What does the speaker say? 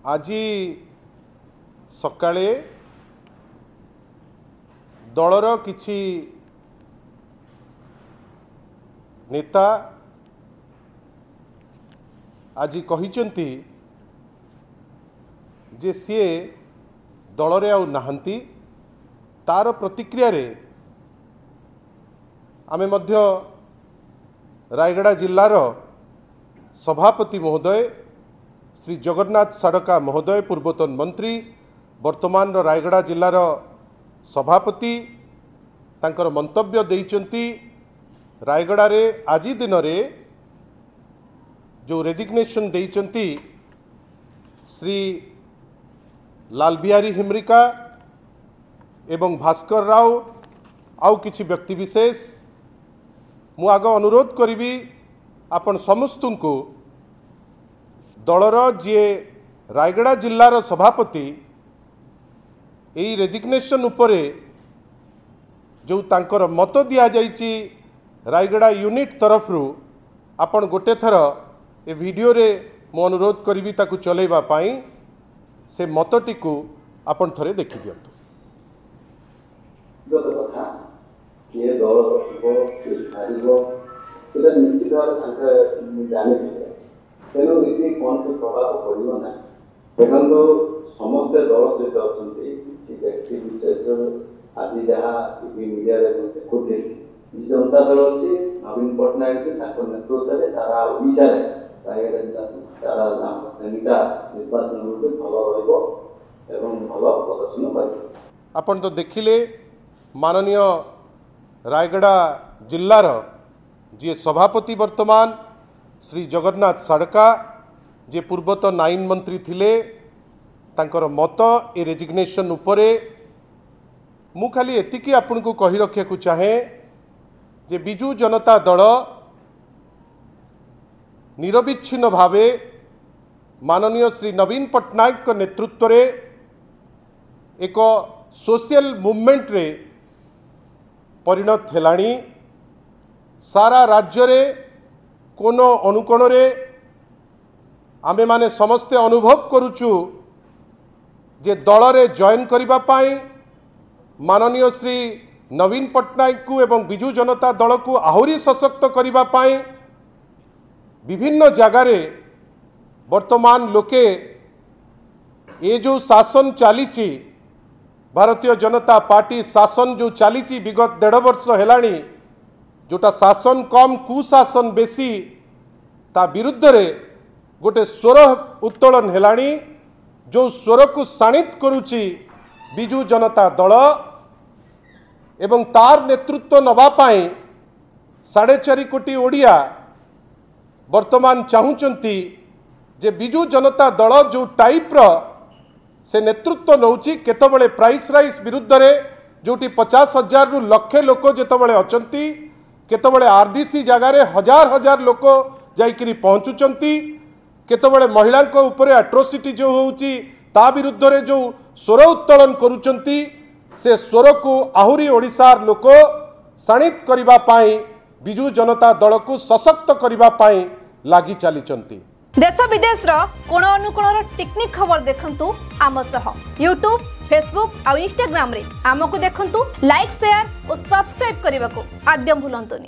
आज सकाळे दलर किछि नेता आज कहिचंती जे सी दलरे आउ नाहंती तार प्रतिक्रिया रे आमे मध्य रायगड़ा जिल्लार सभापति महोदय श्री जगन्नाथ साड़का महोदय पूर्वतन मंत्री वर्तमान रायगड़ा जिल्लार सभापति तांकर मंतव्य देइचंती रायगड़ा रे आज दिन रे जो रेजिग्नेशन देइचंती श्री लाल बिहारी हिमरिका एवं भास्कर राव आउ किछि व्यक्ति विशेष मु आग अनुरोध करी आपण समस्त को दलर जी रायगड़ा जिल्लार सभापति यही रेजिग्नेशन उपरे जो तांकर मत दिया जाइछि रायगड़ा यूनिट तरफ आपण गोटे थर ए वीडियो रे मु अनुरोध करी ताकू चलेबा पाई से मतटी को आपण थरे देखि दियंतु। कथा किए दल रखिबो कि छाड़िबो सेटा निश्चित भाव जानी तेणु किसी कौन से प्रभाव पड़ो ना देखो समस्ते दल सहित अच्छा किसी व्यक्ति विशेष आज जहाँ मीडिया देखुते जनता दल अच्छी नवीन पट्टनायक नेतृत्व में सारा ओडिशा रायगड़ा जिला सारा नेता निर्वाचन भल भल प्रदर्शन कर आपण तो देखिले माननीय रायगड़ा जिल्लार जी सभापति वर्तमान श्री जगन्नाथ साड़का जे पूर्वतन आईन मंत्री थिले तांकर मत ए रेजिग्नेशन उपरे मु खाली एतिकी आपन को कहि रखिया को चाहे जे बिजू जनता दल निरविच्छिन्न भावे माननीय श्री नवीन पट्टनायक नेतृत्व रे एक सोशल मूवमेंट रे परिणत हेलाणी सारा राज्य रे कोनो अनुकोण रे आमे माने समस्ते अनुभव करुचु जे दल रे जॉइन करिबा पाई माननीय श्री नवीन पट्टनायक को एवं बिजू जनता दल को आहुरी सशक्त करिबा पाई विभिन्न जगार वर्तमान लोके ये जो शासन चली भारतीय जनता पार्टी शासन जो चली विगत 1.5 वर्ष हेलाणी जोटा शासन कम कुशासन बेसी ता विरुद्ध रे गोटे स्वर उत्तोलन हेलाणी जो स्वर को शाणित करुची बिजू जनता दल एवं तार नेतृत्व नवा पाई 4.5 कोटी ओडिया वर्तमान चाहूचंती जे बिजू जनता दल जो टाइप रो से नेतृत्व नौची केतबळे प्राइस राइस विरुद्ध रे जोटी 50,000 रु लक्षे लोक जेतबळे अचंती केतबळे आरडीसी जगार हजार हजार लोक जाइकरी पहुँचुचंती केतबळे महिला उपरे एट्रोसिटी जो होउची ता विरुद्ध रे जो स्वर उत्तोलन करुचंती से स्वर को आहुरी ओडिशार लोक शाणित करिबा पाई बिजू जनता दल को सशक्त करिबा पाई लागि चलीचंती। देश विदेश रो कोण अनुकोण टेक्निक खबर देखंतु आम सह यूट्यूब फेसबुक और इंस्टाग्राम रे आमको देखंतु लाइक शेयर और सब्सक्राइब करने को आद्य भूलंतुनी।